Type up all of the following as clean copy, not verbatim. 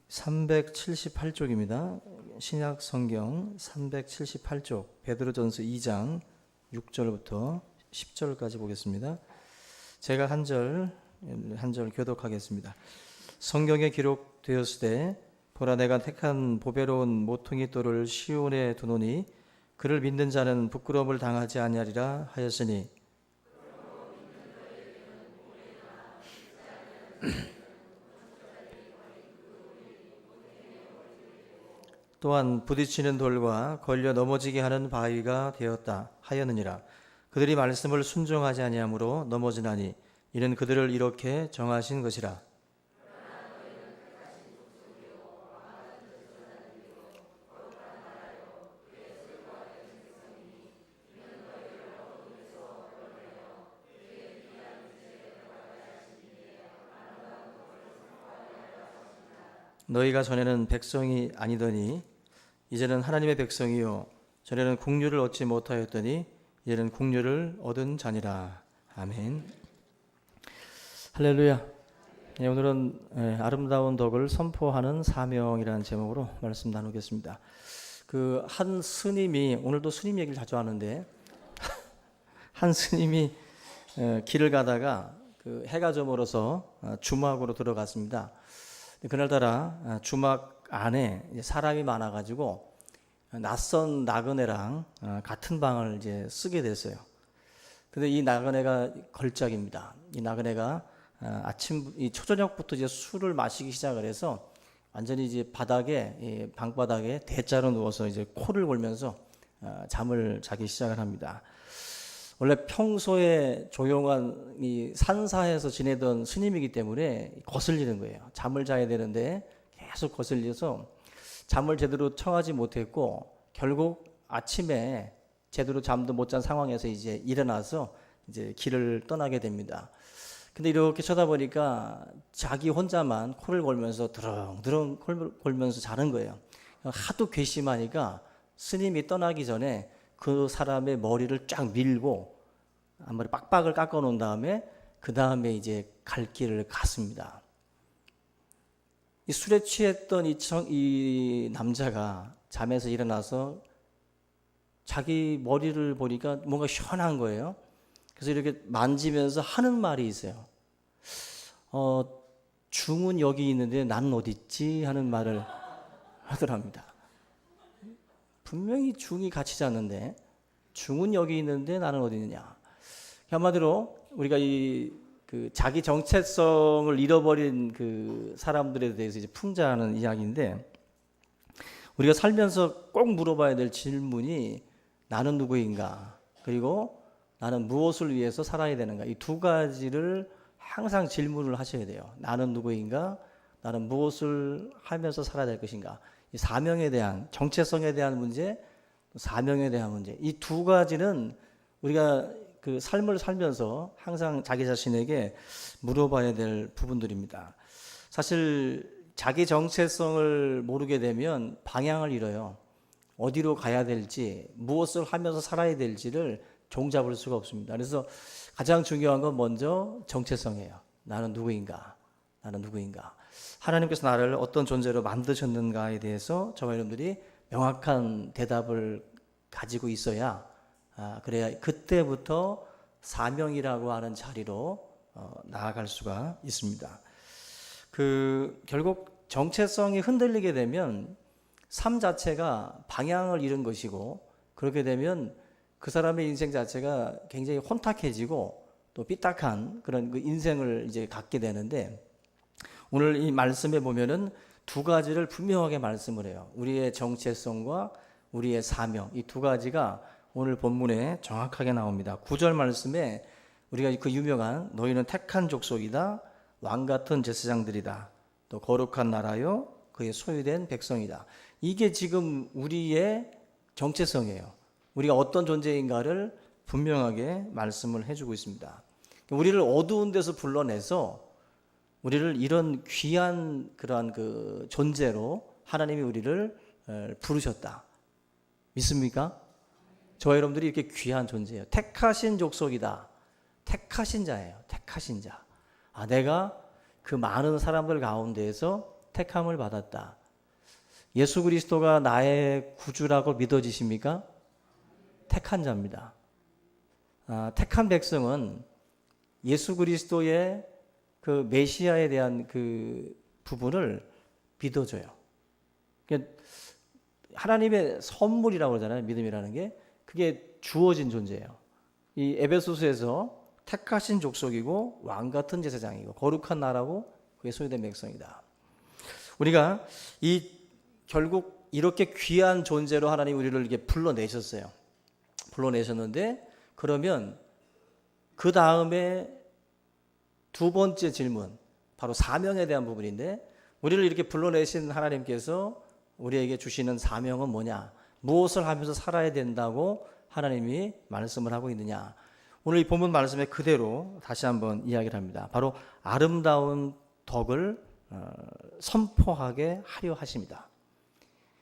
378쪽입니다. 신약 성경 378쪽 베드로전서 2장 6절부터 10절까지 보겠습니다. 제가 한 절 교독하겠습니다. 성경에 기록되었으되 보라 내가 택한 보배로운 모퉁이 돌을 시온에 두노니 그를 믿는 자는 부끄러움을 당하지 아니하리라 하였으니 또한 부딪히는 돌과 걸려 넘어지게 하는 바위가 되었다 하였느니라. 그들이 말씀을 순종하지 아니하므로 넘어지나니 이는 그들을 이렇게 정하신 것이라. 너희가 전에는 백성이 아니더니 이제는 하나님의 백성이요 전에는 국류를 얻지 못하였더니 이제는 국류를 얻은 자니라. 아멘. 할렐루야. 네, 오늘은 아름다운 덕을 선포하는 사명이라는 제목으로 말씀 나누겠습니다. 그 한 스님이, 오늘도 스님 얘기를 자주 하는데 한 스님이 길을 가다가 그 해가 저물어서 주막으로 들어갔습니다. 그날따라 주막 안에 사람이 많아가지고 낯선 나그네랑 같은 방을 이제 쓰게 됐어요. 근데 이 나그네가 걸작입니다. 이 나그네가 이 초저녁부터 이제 술을 마시기 시작을 해서 완전히 이제 이 방바닥에 대자로 누워서 이제 코를 골면서 잠을 자기 시작을 합니다. 원래 평소에 조용한 이 산사에서 지내던 스님이기 때문에 거슬리는 거예요. 잠을 자야 되는데 계속 거슬려서 잠을 제대로 청하지 못했고 결국 아침에 제대로 잠도 못 잔 상황에서 이제 일어나서 이제 길을 떠나게 됩니다. 근데 이렇게 쳐다보니까 자기 혼자만 코를 골면서 드렁드렁 골면서 자는 거예요. 하도 괘씸하니까 스님이 떠나기 전에 그 사람의 머리를 쫙 밀고 앞머리 빡빡을 깎아 놓은 다음에 그 다음에 이제 갈 길을 갔습니다. 이 술에 취했던 이 남자가 잠에서 일어나서 자기 머리를 보니까 뭔가 시원한 거예요. 그래서 이렇게 만지면서 하는 말이 있어요. 중은 여기 있는데 나는 어디 있지? 하는 말을 하더랍니다. 분명히 중이 같이 잤는데 중은 여기 있는데 나는 어디 있느냐. 한마디로 우리가 그 자기 정체성을 잃어버린 그 사람들에 대해서 이제 풍자하는 이야기인데, 우리가 살면서 꼭 물어봐야 될 질문이 나는 누구인가, 그리고 나는 무엇을 위해서 살아야 되는가, 이 두 가지를 항상 질문을 하셔야 돼요. 나는 누구인가, 나는 무엇을 하면서 살아야 될 것인가. 이 사명에 대한, 정체성에 대한 문제, 사명에 대한 문제, 이 두 가지는 우리가 그 삶을 살면서 항상 자기 자신에게 물어봐야 될 부분들입니다. 사실 자기 정체성을 모르게 되면 방향을 잃어요. 어디로 가야 될지, 무엇을 하면서 살아야 될지를 종잡을 수가 없습니다. 그래서 가장 중요한 건 먼저 정체성이에요. 나는 누구인가? 나는 누구인가? 하나님께서 나를 어떤 존재로 만드셨는가에 대해서 저와 여러분들이 명확한 대답을 가지고 있어야 그래야 그때부터 사명이라고 하는 자리로 나아갈 수가 있습니다. 결국 정체성이 흔들리게 되면 삶 자체가 방향을 잃은 것이고, 그렇게 되면 그 사람의 인생 자체가 굉장히 혼탁해지고 또 삐딱한 그런 그 인생을 이제 갖게 되는데, 오늘 이 말씀에 보면은 두 가지를 분명하게 말씀을 해요. 우리의 정체성과 우리의 사명, 이 두 가지가 오늘 본문에 정확하게 나옵니다. 9절 말씀에 우리가 그 유명한 너희는 택한 족속이다, 왕같은 제사장들이다, 또 거룩한 나라요 그의 소유된 백성이다. 이게 지금 우리의 정체성이에요. 우리가 어떤 존재인가를 분명하게 말씀을 해주고 있습니다. 우리를 어두운 데서 불러내서 우리를 이런 귀한 그러한 그 존재로 하나님이 우리를 부르셨다. 믿습니까? 저와 여러분들이 이렇게 귀한 존재예요. 택하신 족속이다. 택하신 자예요. 택하신 자. 내가 그 많은 사람들 가운데에서 택함을 받았다. 예수 그리스도가 나의 구주라고 믿어지십니까? 택한 자입니다. 택한 백성은 예수 그리스도의 그 메시아에 대한 그 부분을 믿어줘요. 그러니까 하나님의 선물이라고 그러잖아요. 믿음이라는 게. 그게 주어진 존재예요. 이 에베소서에서 택하신 족속이고 왕 같은 제사장이고 거룩한 나라고 그의 소유된 백성이다. 우리가 결국 이렇게 귀한 존재로 하나님 우리를 이렇게 불러내셨어요. 불러내셨는데 그러면 그 다음에 두 번째 질문, 바로 사명에 대한 부분인데, 우리를 이렇게 불러내신 하나님께서 우리에게 주시는 사명은 뭐냐? 무엇을 하면서 살아야 된다고 하나님이 말씀을 하고 있느냐? 오늘 이 본문 말씀에 그대로 다시 한번 이야기를 합니다. 바로 아름다운 덕을 선포하게 하려 하십니다.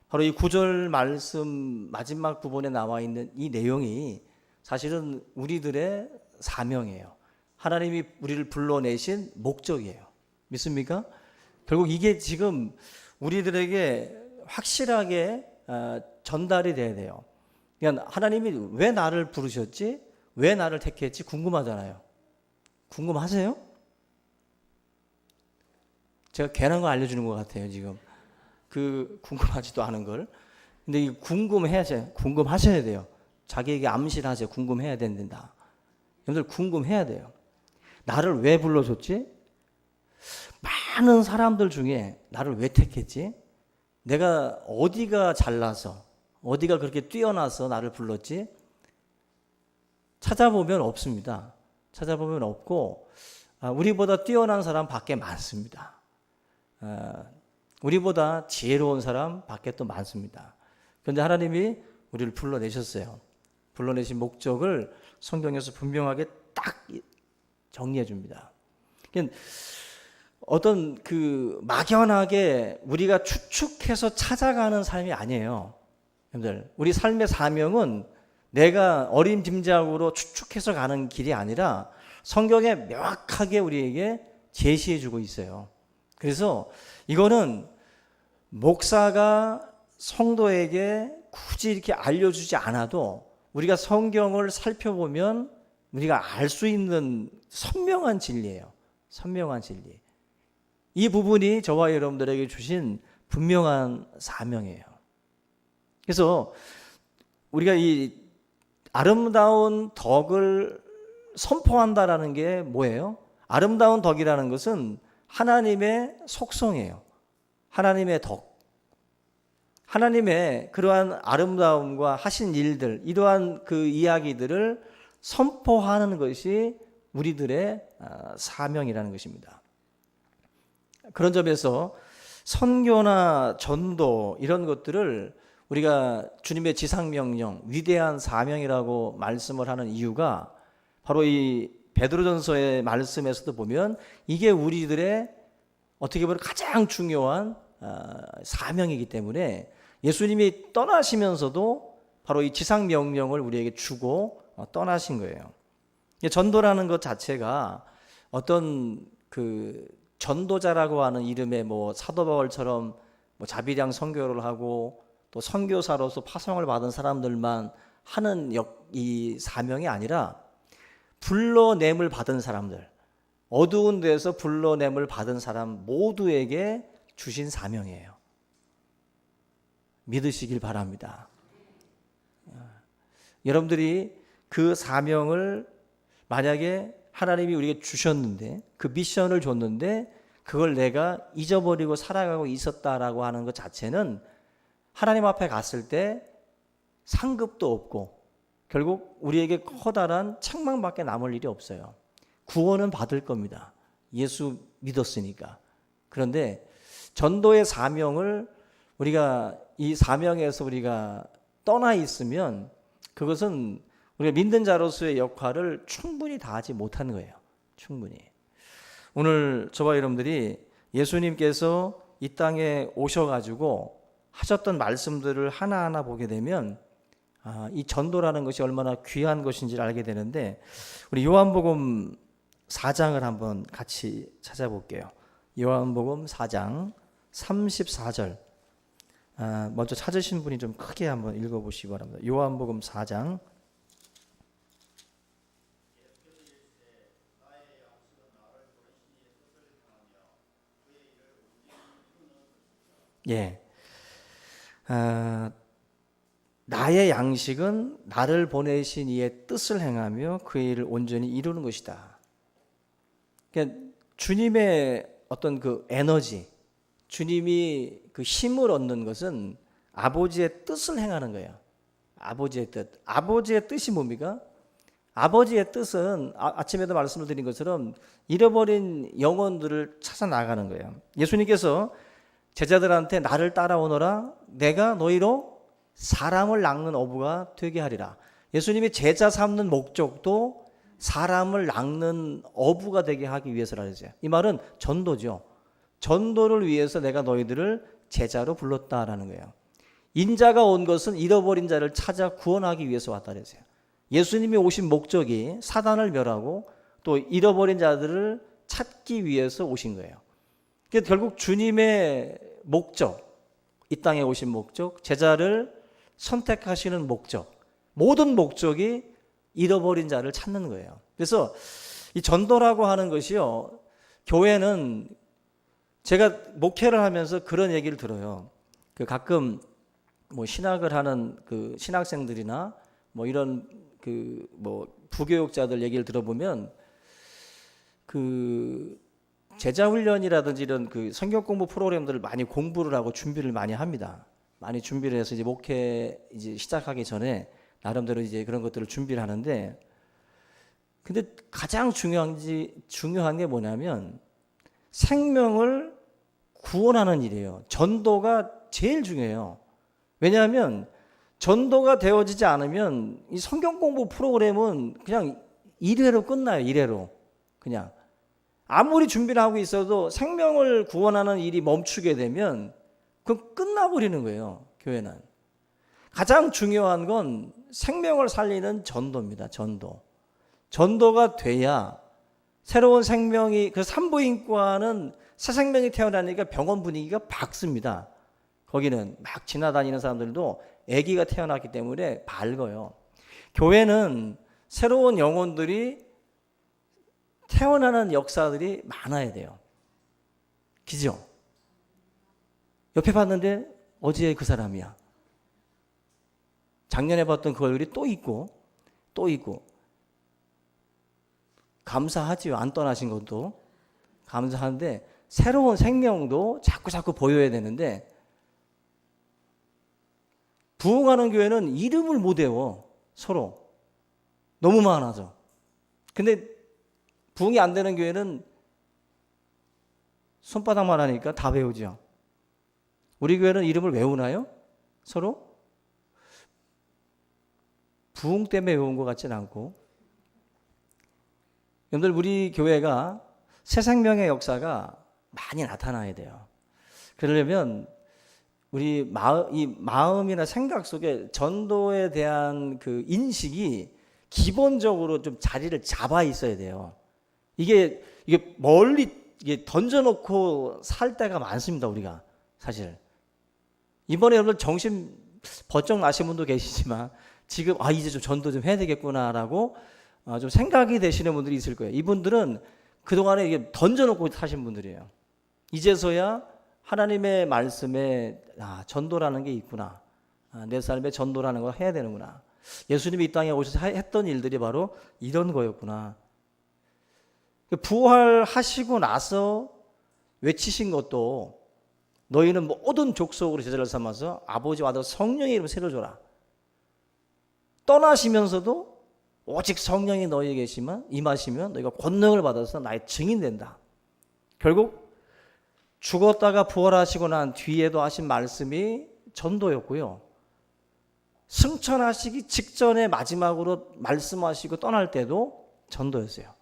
바로 이 9절 말씀 마지막 부분에 나와 있는 이 내용이 사실은 우리들의 사명이에요. 하나님이 우리를 불러내신 목적이에요. 믿습니까? 결국 이게 지금 우리들에게 확실하게 전달이 돼야 돼요. 그러니까 하나님이 왜 나를 부르셨지? 왜 나를 택했지? 궁금하잖아요. 궁금하세요? 제가 괜한 거 알려주는 것 같아요, 지금. 궁금하지도 않은 걸. 근데 이 궁금하셔야 돼요. 자기에게 암시하세요. 궁금해야 된다. 여러분들 궁금해야 돼요. 나를 왜 불러줬지? 많은 사람들 중에 나를 왜 택했지? 내가 어디가 잘나서, 어디가 그렇게 뛰어나서 나를 불렀지? 찾아보면 없습니다. 찾아보면 없고, 우리보다 뛰어난 사람 밖에 많습니다. 우리보다 지혜로운 사람 밖에 또 많습니다. 그런데 하나님이 우리를 불러내셨어요. 불러내신 목적을 성경에서 분명하게 딱 정리해 줍니다. 어떤 막연하게 우리가 추측해서 찾아가는 삶이 아니에요. 여러분들, 우리 삶의 사명은 내가 어림짐작으로 추측해서 가는 길이 아니라 성경에 명확하게 우리에게 제시해 주고 있어요. 그래서 이거는 목사가 성도에게 굳이 이렇게 알려주지 않아도 우리가 성경을 살펴보면 우리가 알 수 있는 선명한 진리예요. 선명한 진리. 이 부분이 저와 여러분들에게 주신 분명한 사명이에요. 그래서 우리가 이 아름다운 덕을 선포한다라는 게 뭐예요? 아름다운 덕이라는 것은 하나님의 속성이에요. 하나님의 덕. 하나님의 그러한 아름다움과 하신 일들, 이러한 그 이야기들을 선포하는 것이 우리들의 사명이라는 것입니다. 그런 점에서 선교나 전도 이런 것들을 우리가 주님의 지상명령, 위대한 사명이라고 말씀을 하는 이유가 바로 이 베드로전서의 말씀에서도 보면 이게 우리들의 어떻게 보면 가장 중요한 사명이기 때문에 예수님이 떠나시면서도 바로 이 지상명령을 우리에게 주고 떠나신 거예요. 전도라는 것 자체가 어떤 전도자라고 하는 이름의 사도 바울처럼 자비량 선교를 하고 또 선교사로서 파송을 받은 사람들만 하는 이 사명이 아니라 불러냄을 받은 사람들, 어두운 데서 불러냄을 받은 사람 모두에게 주신 사명이에요. 믿으시길 바랍니다. 여러분들이 그 사명을 만약에 하나님이 우리에게 주셨는데, 그 미션을 줬는데 그걸 내가 잊어버리고 살아가고 있었다라고 하는 것 자체는 하나님 앞에 갔을 때 상급도 없고 결국 우리에게 커다란 책망밖에 남을 일이 없어요. 구원은 받을 겁니다. 예수 믿었으니까. 그런데 전도의 사명을 우리가 이 사명에서 우리가 떠나 있으면 그것은 우리가 믿는 자로서의 역할을 충분히 다하지 못한 거예요. 충분히. 오늘 저와 여러분들이 예수님께서 이 땅에 오셔가지고 하셨던 말씀들을 하나하나 보게 되면 이 전도라는 것이 얼마나 귀한 것인지를 알게 되는데, 우리 요한복음 4장을 한번 같이 찾아볼게요. 요한복음 4장 34절. 먼저 찾으신 분이 좀 크게 한번 읽어보시기 바랍니다. 요한복음 4장. 예. 나의 양식은 나를 보내신 이의 뜻을 행하며 그의 일을 온전히 이루는 것이다. 그러니까 주님의 어떤 그 에너지, 주님이 그 힘을 얻는 것은 아버지의 뜻을 행하는 거예요. 아버지의 뜻. 아버지의 뜻이 뭡니까? 아버지의 뜻은 아침에도 말씀을 드린 것처럼 잃어버린 영혼들을 찾아 나가는 거예요. 예수님께서 제자들한테 나를 따라오너라 내가 너희로 사람을 낚는 어부가 되게 하리라. 예수님이 제자 삼는 목적도 사람을 낚는 어부가 되게 하기 위해서라 그러죠. 이 말은 전도죠. 전도를 위해서 내가 너희들을 제자로 불렀다라는 거예요. 인자가 온 것은 잃어버린 자를 찾아 구원하기 위해서 왔다 그랬어요. 예수님이 오신 목적이 사단을 멸하고 또 잃어버린 자들을 찾기 위해서 오신 거예요. 그러니까 결국 주님의 목적, 이 땅에 오신 목적, 제자를 선택하시는 목적, 모든 목적이 잃어버린 자를 찾는 거예요. 그래서 이 전도라고 하는 것이요, 교회는 제가 목회를 하면서 그런 얘기를 들어요. 그 가끔 뭐 신학을 하는 그 신학생들이나 뭐 이런 그 뭐 부교육자들 얘기를 들어보면 그 제자 훈련이라든지 이런 그 성경 공부 프로그램들을 많이 공부를 하고 준비를 많이 합니다. 많이 준비를 해서 이제 목회 이제 시작하기 전에 나름대로 이제 그런 것들을 준비를 하는데, 근데 가장 중요한 게 뭐냐면 생명을 구원하는 일이에요. 전도가 제일 중요해요. 왜냐하면 전도가 되어지지 않으면 이 성경 공부 프로그램은 그냥 일회로 끝나요. 일회로. 그냥 아무리 준비를 하고 있어도 생명을 구원하는 일이 멈추게 되면 그건 끝나버리는 거예요. 교회는. 가장 중요한 건 생명을 살리는 전도입니다. 전도가 돼야 새로운 생명이, 그 산부인과는 새 생명이 태어나니까 병원 분위기가 밝습니다. 거기는 막 지나다니는 사람들도 아기가 태어났기 때문에 밝아요. 교회는 새로운 영혼들이 태어나는 역사들이 많아야 돼요. 그죠? 옆에 봤는데 어제 그 사람이야. 작년에 봤던 그 얼굴이 또 있고 감사하지요. 안 떠나신 것도 감사한데 새로운 생명도 자꾸 보여야 되는데, 부흥하는 교회는 이름을 못 외워. 서로 너무 많아서. 근데 부흥이 안 되는 교회는 손바닥만 하니까 다 외우죠. 우리 교회는 이름을 외우나요? 서로? 부흥 때문에 외운 것 같지는 않고. 여러분들, 우리 교회가 새 생명의 역사가 많이 나타나야 돼요. 그러려면 우리 마음이나 생각 속에 전도에 대한 그 인식이 기본적으로 좀 자리를 잡아 있어야 돼요. 이게 멀리 던져놓고 살 때가 많습니다. 우리가 사실 이번에 여러분 정신 번쩍 나신 분도 계시지만 지금 이제 좀 전도 좀 해야 되겠구나라고 좀 생각이 되시는 분들이 있을 거예요. 이분들은 그동안에 이게 던져놓고 사신 분들이에요. 이제서야 하나님의 말씀에 전도라는 게 있구나. 내 삶에 전도라는 걸 해야 되는구나. 예수님이 이 땅에 오셔서 했던 일들이 바로 이런 거였구나. 부활하시고 나서 외치신 것도 너희는 모든 족속으로 제자를 삼아서 아버지와 아들 성령의 이름을 세워줘라. 떠나시면서도 오직 성령이 너희에게 임하시면 너희가 권능을 받아서 나의 증인 된다. 결국 죽었다가 부활하시고 난 뒤에도 하신 말씀이 전도였고요. 승천하시기 직전에 마지막으로 말씀하시고 떠날 때도 전도였어요.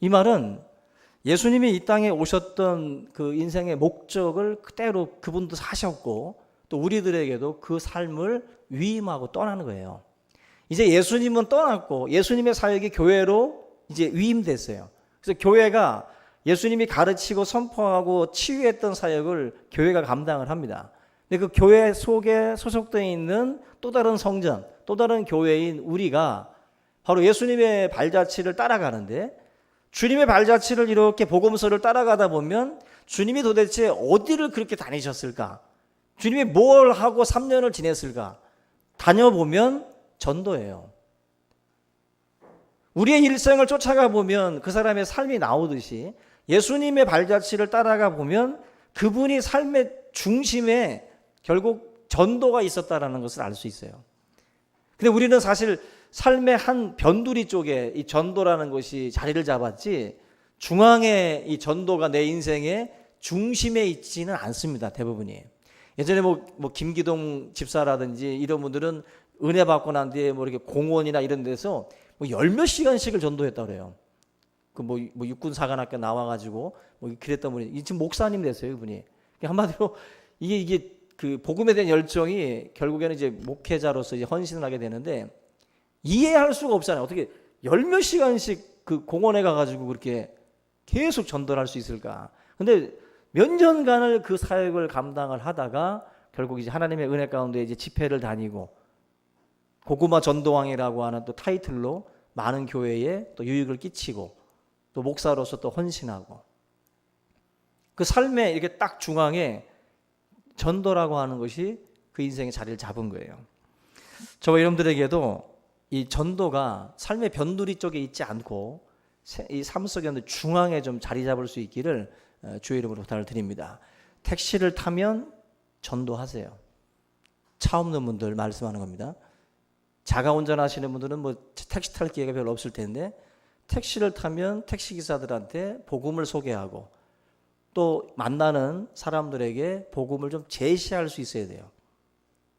이 말은 예수님이 이 땅에 오셨던 그 인생의 목적을 그대로 그분도 사셨고 또 우리들에게도 그 삶을 위임하고 떠나는 거예요. 이제 예수님은 떠났고 예수님의 사역이 교회로 이제 위임됐어요. 그래서 교회가 예수님이 가르치고 선포하고 치유했던 사역을 교회가 감당을 합니다. 근데 그 교회 속에 소속되어 있는 또 다른 성전, 또 다른 교회인 우리가 바로 예수님의 발자취를 따라가는데, 주님의 발자취를 이렇게 복음서를 따라가다 보면 주님이 도대체 어디를 그렇게 다니셨을까? 주님이 뭘 하고 3년을 지냈을까? 다녀보면 전도예요. 우리의 일생을 쫓아가 보면 그 사람의 삶이 나오듯이 예수님의 발자취를 따라가 보면 그분이 삶의 중심에 결국 전도가 있었다라는 것을 알 수 있어요. 근데 우리는 사실 삶의 한 변두리 쪽에 이 전도라는 것이 자리를 잡았지, 중앙에 이 전도가 내 인생의 중심에 있지는 않습니다. 대부분이. 예전에 뭐 김기동 집사라든지 이런 분들은 은혜 받고 난 뒤에 뭐 이렇게 공원이나 이런 데서 뭐 열 몇 시간씩을 전도했다고 그래요. 그 뭐 육군 사관학교 나와가지고 뭐 그랬던 분이 지금 목사님 됐어요, 이분이. 한마디로 이게 그 복음에 대한 열정이 결국에는 이제 목회자로서 이제 헌신을 하게 되는데, 이해할 수가 없잖아요. 어떻게 열 몇 시간씩 그 공원에 가가지고 그렇게 계속 전도를 할 수 있을까? 근데 몇 년간을 그 사역을 감당을 하다가 결국 이제 하나님의 은혜 가운데 이제 집회를 다니고 고구마 전도왕이라고 하는 또 타이틀로 많은 교회에 또 유익을 끼치고 또 목사로서 또 헌신하고, 그 삶의 이렇게 딱 중앙에 전도라고 하는 것이 그 인생의 자리를 잡은 거예요. 저와 여러분들에게도 이 전도가 삶의 변두리 쪽에 있지 않고 이 삶 속에 중앙에 좀 자리 잡을 수 있기를 주의 이름으로 부탁을 드립니다. 택시를 타면 전도하세요. 차 없는 분들 말씀하는 겁니다. 자가 운전하시는 분들은 뭐 택시 탈 기회가 별로 없을 텐데, 택시를 타면 택시기사들한테 복음을 소개하고 또 만나는 사람들에게 복음을 좀 제시할 수 있어야 돼요.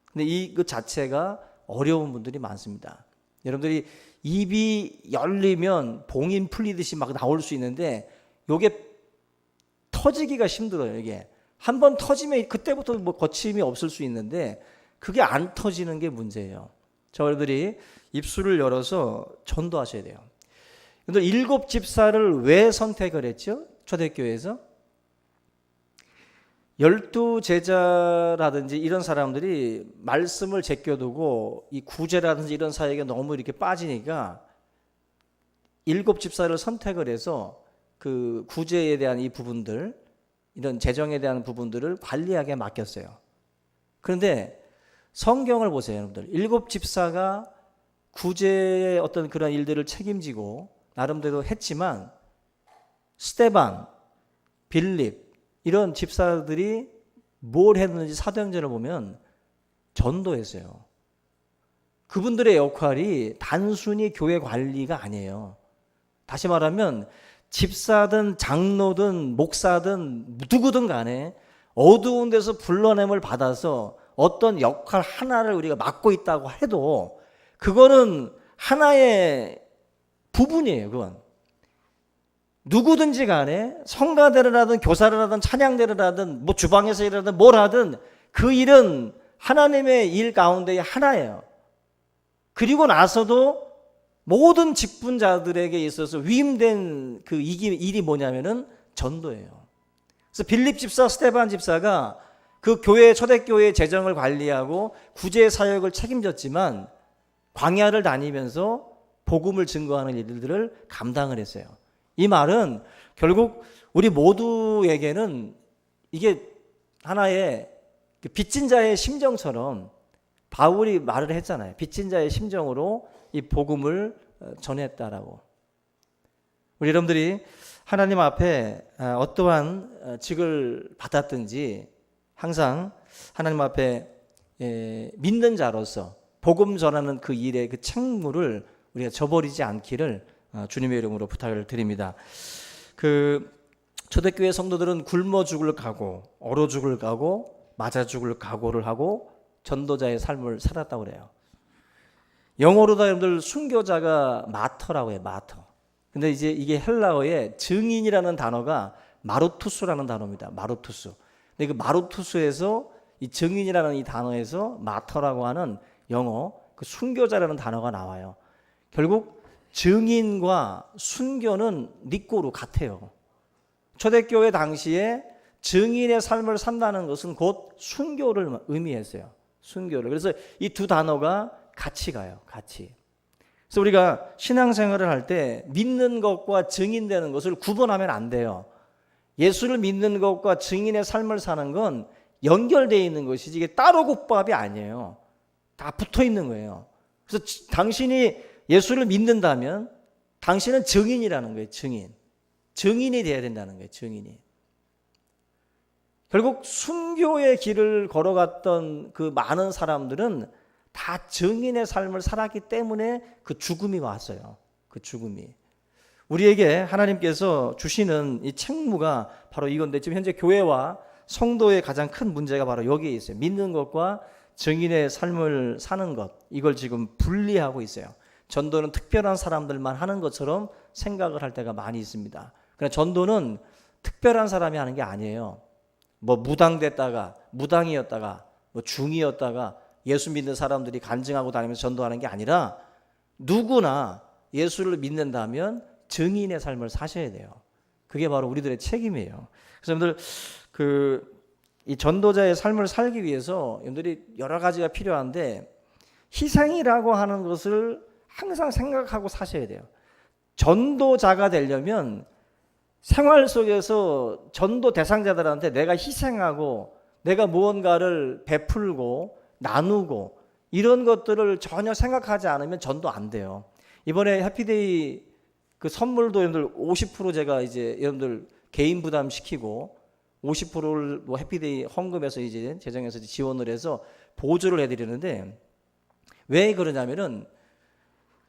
근데 그 자체가 어려운 분들이 많습니다. 여러분들이 입이 열리면 봉인 풀리듯이 막 나올 수 있는데, 요게 터지기가 힘들어요. 이게 한번 터지면 그때부터 뭐 거침이 없을 수 있는데, 그게 안 터지는 게 문제예요. 저희들이 입술을 열어서 전도하셔야 돼요. 근데 7 집사를 왜 선택을 했죠? 초대교회에서 12 제자라든지 이런 사람들이 말씀을 제껴두고 이 구제라든지 이런 사역에 너무 이렇게 빠지니까 7 집사를 선택을 해서 그 구제에 대한 이 부분들, 이런 재정에 대한 부분들을 관리하게 맡겼어요. 그런데 성경을 보세요, 여러분들. 7 집사가 구제의 어떤 그런 일들을 책임지고 나름대로 했지만, 스데반, 빌립 이런 집사들이 뭘 했는지 사도행전을 보면 전도했어요. 그분들의 역할이 단순히 교회 관리가 아니에요. 다시 말하면 집사든 장로든 목사든 누구든 간에 어두운 데서 불러냄을 받아서 어떤 역할 하나를 우리가 맡고 있다고 해도 그거는 하나의 부분이에요. 그건 누구든지 간에 성가대를 하든 교사를 하든 찬양대를 하든 뭐 주방에서 일하든 뭘 하든 그 일은 하나님의 일 가운데의 하나예요. 그리고 나서도 모든 직분자들에게 있어서 위임된 그 일이 뭐냐면은 전도예요. 그래서 빌립 집사, 스데반 집사가 그 교회, 초대교회의 재정을 관리하고 구제 사역을 책임졌지만 광야를 다니면서 복음을 증거하는 일들을 감당을 했어요. 이 말은 결국 우리 모두에게는 이게 하나의 빚진 자의 심정처럼 바울이 말을 했잖아요. 빚진 자의 심정으로 이 복음을 전했다라고. 우리 여러분들이 하나님 앞에 어떠한 직을 받았든지 항상 하나님 앞에 믿는 자로서 복음 전하는 그 일의 그 책무를 우리가 저버리지 않기를 주님의 이름으로 부탁을 드립니다. 그 초대교회 성도들은 굶어 죽을 각오, 얼어 죽을 각오, 맞아 죽을 각오를 하고 전도자의 삶을 살았다고 그래요. 영어로도 여러분들 순교자가 마터라고 해요. 마터. 근데 이제 이게 헬라어의 증인이라는 단어가 마루투스라는 단어입니다. 마루투스. 근데 그 마루투스에서 이 증인이라는 이 단어에서 마터라고 하는 영어 그 순교자라는 단어가 나와요. 결국 증인과 순교는 니꼬로 같아요. 초대교회 당시에 증인의 삶을 산다는 것은 곧 순교를 의미했어요. 순교를. 그래서 이 두 단어가 같이 가요. 같이. 그래서 우리가 신앙생활을 할 때 믿는 것과 증인되는 것을 구분하면 안 돼요. 예수를 믿는 것과 증인의 삶을 사는 건 연결되어 있는 것이지 이게 따로 국밥이 아니에요. 다 붙어 있는 거예요. 그래서 당신이 예수를 믿는다면 당신은 증인이라는 거예요. 증인. 증인이 돼야 된다는 거예요. 증인이. 결국 순교의 길을 걸어갔던 그 많은 사람들은 다 증인의 삶을 살았기 때문에 그 죽음이 왔어요. 그 죽음이. 우리에게 하나님께서 주시는 이 책무가 바로 이건데, 지금 현재 교회와 성도의 가장 큰 문제가 바로 여기에 있어요. 믿는 것과 증인의 삶을 사는 것, 이걸 지금 분리하고 있어요. 전도는 특별한 사람들만 하는 것처럼 생각을 할 때가 많이 있습니다. 그러나 전도는 특별한 사람이 하는 게 아니에요. 뭐 무당됐다가 무당이었다가 뭐 중이었다가 예수 믿는 사람들이 간증하고 다니면서 전도하는 게 아니라 누구나 예수를 믿는다면 증인의 삶을 사셔야 돼요. 그게 바로 우리들의 책임이에요. 그래서 여러분들 이 전도자의 삶을 살기 위해서 여러분들이 여러 가지가 필요한데 희생이라고 하는 것을 항상 생각하고 사셔야 돼요. 전도자가 되려면 생활 속에서 전도 대상자들한테 내가 희생하고 내가 무언가를 베풀고 나누고 이런 것들을 전혀 생각하지 않으면 전도 안 돼요. 이번에 해피데이 그 선물도 여러분들 50% 제가 이제 여러분들 개인 부담 시키고 50%를 뭐 해피데이 헌금해서 이제 재정에서 지원을 해서 보조를 해드리는데, 왜 그러냐면은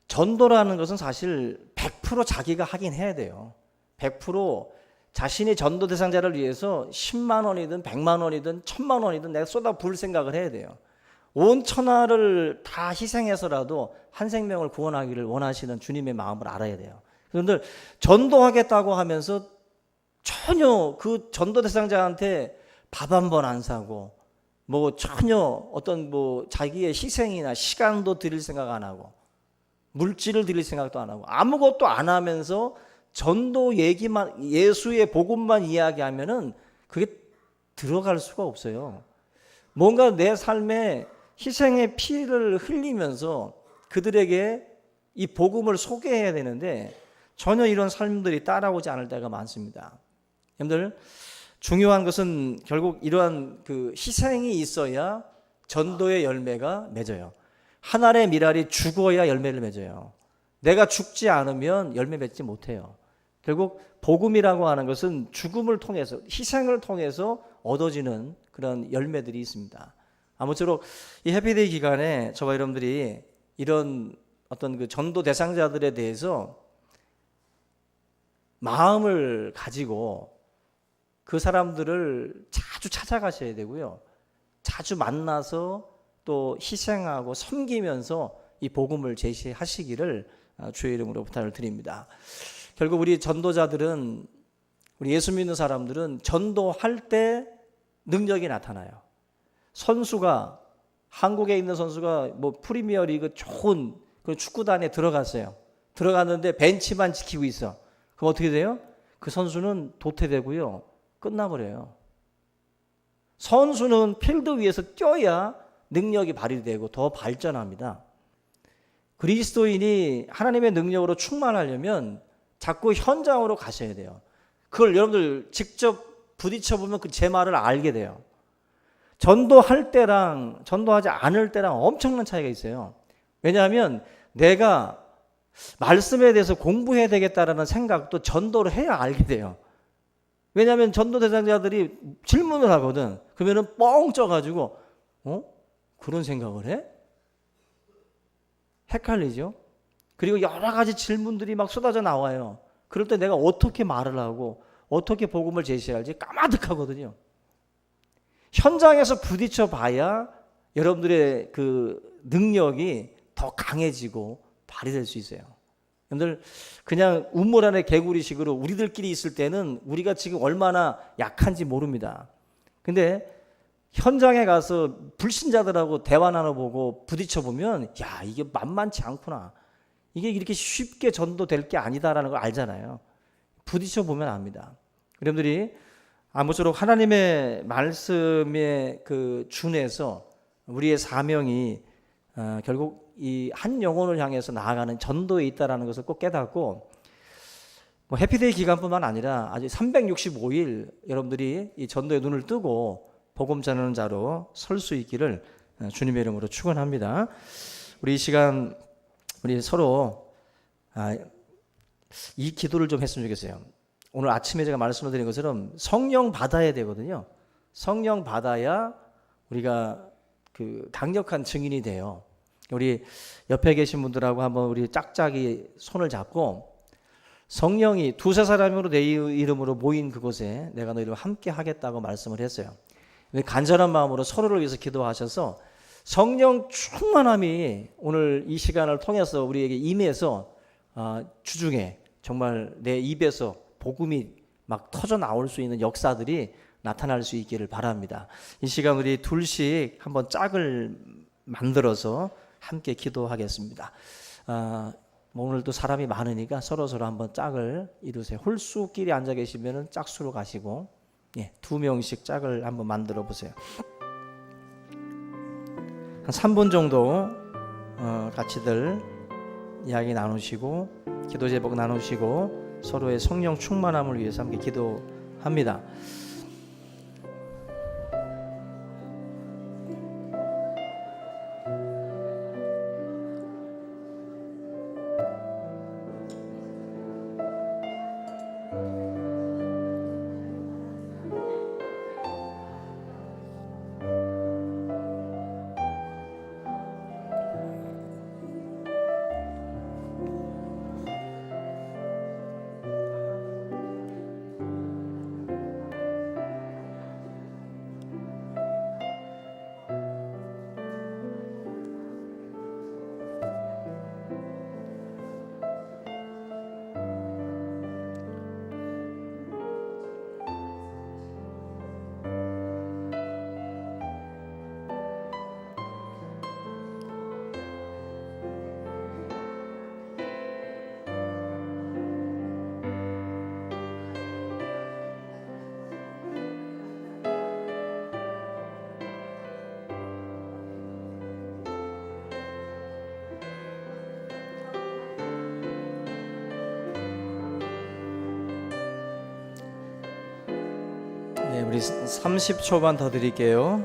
전도라는 것은 사실 100% 자기가 하긴 해야 돼요. 100% 자신이 전도 대상자를 위해서 10만 원이든 100만 원이든 1000만 원이든 내가 쏟아 부을 생각을 해야 돼요. 온 천하를 다 희생해서라도 한 생명을 구원하기를 원하시는 주님의 마음을 알아야 돼요. 그런데 전도하겠다고 하면서 전혀 그 전도 대상자한테 밥 한 번 안 사고 뭐 전혀 어떤 뭐 자기의 희생이나 시간도 드릴 생각 안 하고 물질을 드릴 생각도 안 하고 아무것도 안 하면서 전도 얘기만, 예수의 복음만 이야기하면은 그게 들어갈 수가 없어요. 뭔가 내 삶에 희생의 피를 흘리면서 그들에게 이 복음을 소개해야 되는데 전혀 이런 삶들이 따라오지 않을 때가 많습니다. 여러분들, 중요한 것은 결국 이러한 그 희생이 있어야 전도의 열매가 맺어요. 한 알의 밀알이 죽어야 열매를 맺어요. 내가 죽지 않으면 열매 맺지 못해요. 결국 복음이라고 하는 것은 죽음을 통해서, 희생을 통해서 얻어지는 그런 열매들이 있습니다. 아무쪼록 이 해피데이 기간에 저와 여러분들이 이런 어떤 그 전도 대상자들에 대해서 마음을 가지고 그 사람들을 자주 찾아가셔야 되고요. 자주 만나서 또 희생하고 섬기면서 이 복음을 제시하시기를 주의 이름으로 부탁을 드립니다. 결국 우리 전도자들은, 우리 예수 믿는 사람들은 전도할 때 능력이 나타나요. 선수가, 한국에 있는 선수가 뭐 프리미어 리그 좋은 그런 축구단에 들어갔어요. 들어갔는데 벤치만 지키고 있어. 그럼 어떻게 돼요? 그 선수는 도태되고요. 끝나버려요. 선수는 필드 위에서 뛰어야 능력이 발휘되고 더 발전합니다. 그리스도인이 하나님의 능력으로 충만하려면 자꾸 현장으로 가셔야 돼요. 그걸 여러분들 직접 부딪혀보면 그 제 말을 알게 돼요. 전도할 때랑 전도하지 않을 때랑 엄청난 차이가 있어요. 왜냐하면 내가 말씀에 대해서 공부해야 되겠다라는 생각도 전도를 해야 알게 돼요. 왜냐하면 전도 대상자들이 질문을 하거든. 그러면은 뻥 쪄가지고 그런 생각을 해? 헷갈리죠? 그리고 여러 가지 질문들이 막 쏟아져 나와요. 그럴 때 내가 어떻게 말을 하고 어떻게 복음을 제시할지 까마득하거든요. 현장에서 부딪혀 봐야 여러분들의 그 능력이 더 강해지고 발휘될 수 있어요. 여러분들, 그냥 우물 안에 개구리식으로 우리들끼리 있을 때는 우리가 지금 얼마나 약한지 모릅니다. 근데 현장에 가서 불신자들하고 대화 나눠보고 부딪혀 보면, 야, 이게 만만치 않구나. 이게 이렇게 쉽게 전도될 게 아니다라는 걸 알잖아요. 부딪혀 보면 압니다. 여러분들이 아무쪼록 하나님의 말씀에 그 준해서 우리의 사명이 결국 이 한 영혼을 향해서 나아가는 전도에 있다라는 것을 꼭 깨닫고, 뭐 해피데이 기간뿐만 아니라 아직 365일 여러분들이 이 전도의 눈을 뜨고 복음 전하는 자로 설 수 있기를 주님의 이름으로 축원합니다. 우리 이 시간 우리 서로 이 기도를 좀 했으면 좋겠어요. 오늘 아침에 제가 말씀을 드린 것처럼 성령 받아야 되거든요. 성령 받아야 우리가 그 강력한 증인이 돼요. 우리 옆에 계신 분들하고 한번 우리 짝짝이 손을 잡고, 성령이 두세 사람으로 내 이름으로 모인 그곳에 내가 너희를 함께 하겠다고 말씀을 했어요. 간절한 마음으로 서로를 위해서 기도하셔서 성령 충만함이 오늘 이 시간을 통해서 우리에게 임해서 주중에 정말 내 입에서 복음이 막 터져 나올 수 있는 역사들이 나타날 수 있기를 바랍니다. 이 시간 우리 둘씩 한번 짝을 만들어서 함께 기도하겠습니다. 오늘도 사람이 많으니까 서로 한번 짝을 이루세요. 홀수끼리 앉아 계시면 짝수로 가시고, 두 명씩 짝을 한번 만들어 보세요. 한 3분 정도 같이들 이야기 나누시고 기도 제목 나누시고 서로의 성령 충만함을 위해서 함께 기도합니다. 우리 30초만 더 드릴게요.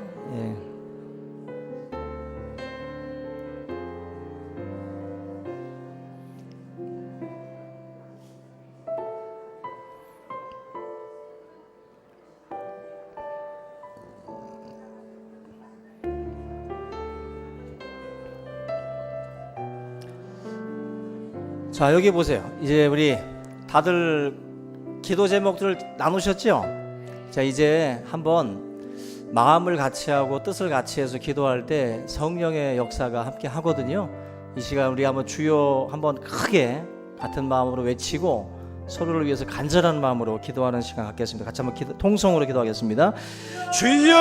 자, 여기 보세요. 이제 우리 다들 기도 제목들을 나누셨죠? 자, 이제 한번 마음을 같이 하고 뜻을 같이 해서 기도할 때 성령의 역사가 함께 하거든요. 이 시간 우리 한번 주여 한번 크게 같은 마음으로 외치고 서로를 위해서 간절한 마음으로 기도하는 시간 갖겠습니다. 같이 한번 통성으로 기도하겠습니다. 주여!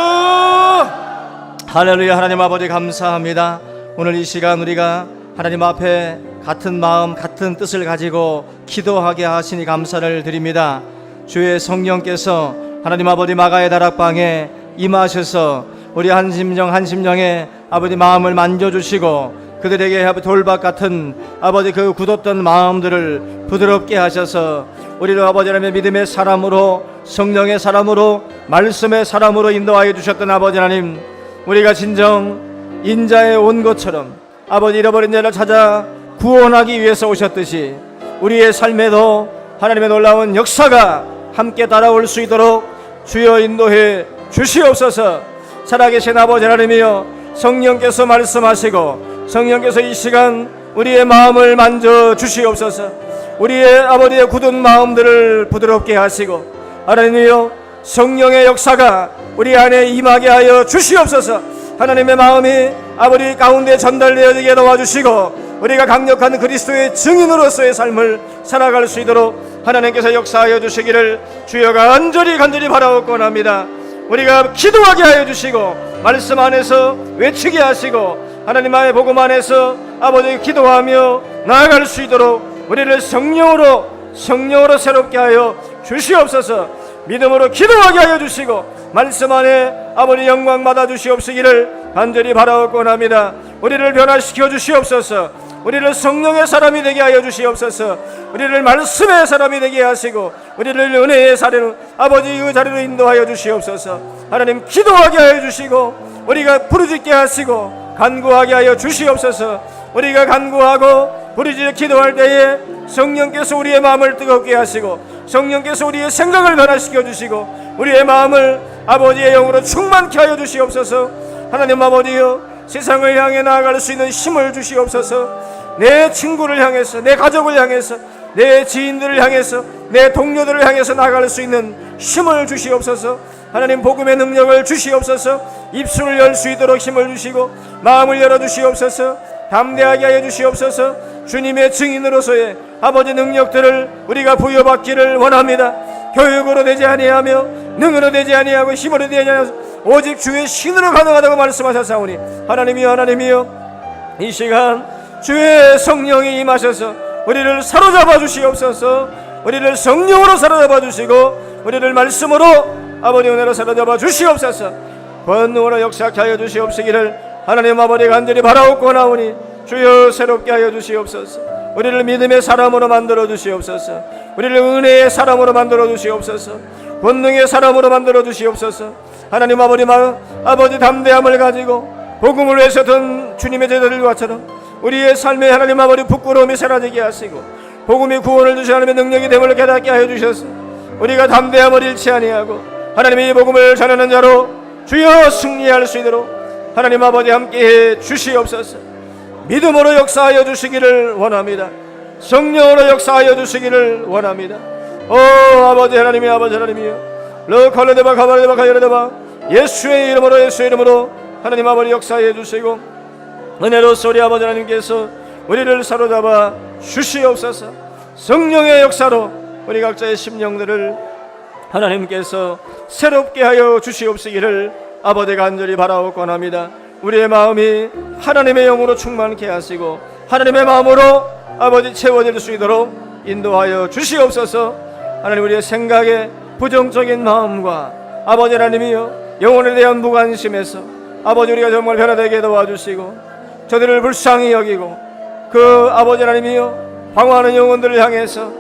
할렐루야. 하나님 아버지 감사합니다. 오늘 이 시간 우리가 하나님 앞에 같은 마음 같은 뜻을 가지고 기도하게 하시니 감사를 드립니다. 주의 성령께서 하나님 아버지 마가의 다락방에 임하셔서 우리 한 심령에 아버지 마음을 만져주시고 그들에게 돌박 같은 아버지 그 굳었던 마음들을 부드럽게 하셔서 우리를 아버지 하나님의 믿음의 사람으로 성령의 사람으로 말씀의 사람으로 인도하여 주셨던 아버지 하나님, 우리가 진정 인자에 온 것처럼 아버지 잃어버린 자를 찾아 구원하기 위해서 오셨듯이 우리의 삶에도 하나님의 놀라운 역사가 함께 따라올 수 있도록 주여 인도해 주시옵소서. 살아계신 아버지 하나님이여, 성령께서 말씀하시고 성령께서 이 시간 우리의 마음을 만져 주시옵소서. 우리의 아버지의 굳은 마음들을 부드럽게 하시고 하나님이여, 성령의 역사가 우리 안에 임하게 하여 주시옵소서. 하나님의 마음이 아버지 가운데 전달되어지게 도와주시고 우리가 강력한 그리스도의 증인으로서의 삶을 살아갈 수 있도록 하나님께서 역사하여 주시기를 주여 간절히 바라옵곤 합니다. 우리가 기도하게 하여 주시고 말씀 안에서 외치게 하시고 하나님의 복음 안에서 아버지 기도하며 나아갈 수 있도록 우리를 성령으로 새롭게 하여 주시옵소서. 믿음으로 기도하게 하여 주시고 말씀 안에 아버지 영광 받아 주시옵시기를 간절히 바라옵곤 합니다. 우리를 변화시켜 주시옵소서. 우리를 성령의 사람이 되게 하여 주시옵소서. 우리를 말씀의 사람이 되게 하시고 우리를 은혜의 자리로 아버지 그 자리로 인도하여 주시옵소서. 하나님 기도하게 하여 주시고 우리가 부르짖게 하시고 간구하게 하여 주시옵소서. 우리가 간구하고 부르짖어 기도할 때에 성령께서 우리의 마음을 뜨겁게 하시고 성령께서 우리의 생각을 변화시켜 주시고 우리의 마음을 아버지의 영으로 충만케 하여 주시옵소서. 하나님 아버지여, 세상을 향해 나아갈 수 있는 힘을 주시옵소서. 내 친구를 향해서, 내 가족을 향해서, 내 지인들을 향해서, 내 동료들을 향해서 나아갈 수 있는 힘을 주시옵소서. 하나님 복음의 능력을 주시옵소서. 입술을 열 수 있도록 힘을 주시고 마음을 열어 주시옵소서. 담대하게 하여 주시옵소서. 주님의 증인으로서의 아버지 능력들을 우리가 부여받기를 원합니다. 교육으로 되지 아니하며 능으로 되지 아니하고 힘으로 되지 아니하며 오직 주의 신으로 가능하다고 말씀하셨사오니 하나님이여 이 시간 주의 성령이 임하셔서 우리를 사로잡아 주시옵소서. 우리를 성령으로 사로잡아 주시고 우리를 말씀으로 아버지 은혜로 사로잡아 주시옵소서. 권능으로 역사케 하여 주시옵시기를 하나님 아버지 간절히 바라옵고나오니 주여 새롭게 하여 주시옵소서. 우리를 믿음의 사람으로 만들어 주시옵소서. 우리를 은혜의 사람으로 만들어 주시옵소서. 권능의 사람으로 만들어 주시옵소서. 하나님 아버지 담대함을 가지고 복음을 위해서 든 주님의 제자들과처럼 우리의 삶에 하나님 아버지 부끄러움이 사라지게 하시고 복음이 구원을 주시 하나님의 능력이 됨을 깨닫게 하여 주셔서 우리가 담대함을 잃지 아니하고 하나님의 이 복음을 전하는 자로 주여 승리할 수 있도록 하나님 아버지 함께해 주시옵소서. 믿음으로 역사하여 주시기를 원합니다. 성령으로 역사하여 주시기를 원합니다. 오 아버지 하나님이여, 아버지 하나님이여, 르칼레데바 가바레데바 가야레데바 예수의 이름으로 하나님 아버지 역사해 주시고 은혜로서 우리 아버지 하나님께서 우리를 사로잡아 주시옵소서. 성령의 역사로 우리 각자의 심령들을 하나님께서 새롭게 하여 주시옵시기를 아버지 간절히 바라옵곤 합니다. 우리의 마음이 하나님의 영으로 충만케 하시고 하나님의 마음으로 아버지 채워질 수 있도록 인도하여 주시옵소서. 하나님 우리의 생각에 부정적인 마음과 아버지 하나님이여 영혼에 대한 무관심에서 아버지 우리가 정말 변화되게 도와주시고 저들을 불쌍히 여기고 그 아버지 하나님이여 방황하는 영혼들을 향해서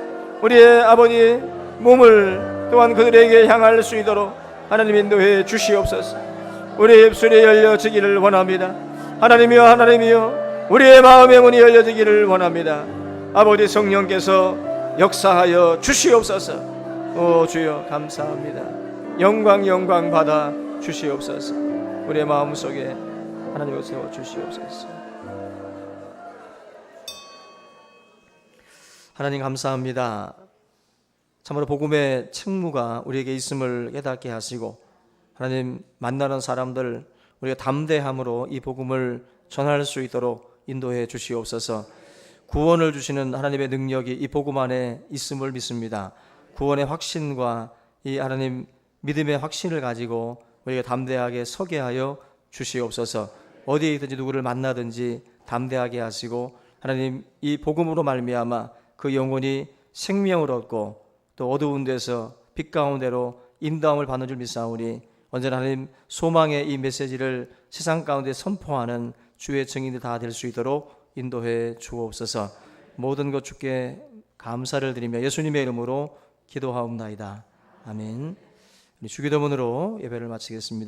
우리의 아버지 몸을 또한 그들에게 향할 수 있도록 하나님 인도해 주시옵소서. 우리의 입술이 열려지기를 원합니다. 하나님이여 우리의 마음의 문이 열려지기를 원합니다. 아버지 성령께서 역사하여 주시옵소서. 오 주여 감사합니다. 영광 받아 주시옵소서. 우리의 마음속에 하나님을 세워 주시옵소서. 하나님 감사합니다. 참으로 복음의 책무가 우리에게 있음을 깨닫게 하시고 하나님 만나는 사람들 우리가 담대함으로 이 복음을 전할 수 있도록 인도해 주시옵소서. 구원을 주시는 하나님의 능력이 이 복음 안에 있음을 믿습니다. 구원의 확신과 이 하나님 믿음의 확신을 가지고 우리가 담대하게 서게 하여 주시옵소서. 어디에 있든지 누구를 만나든지 담대하게 하시고 하나님 이 복음으로 말미암아 그 영혼이 생명을 얻고 또 어두운 데서 빛 가운데로 인도함을 받는 줄 믿사오니 언제나 하나님 소망의 이 메시지를 세상 가운데 선포하는 주의 증인이 다 될 수 있도록 인도해 주옵소서. 모든 것 주께 감사를 드리며 예수님의 이름으로 기도하옵나이다. 아멘. 주기도문으로 예배를 마치겠습니다.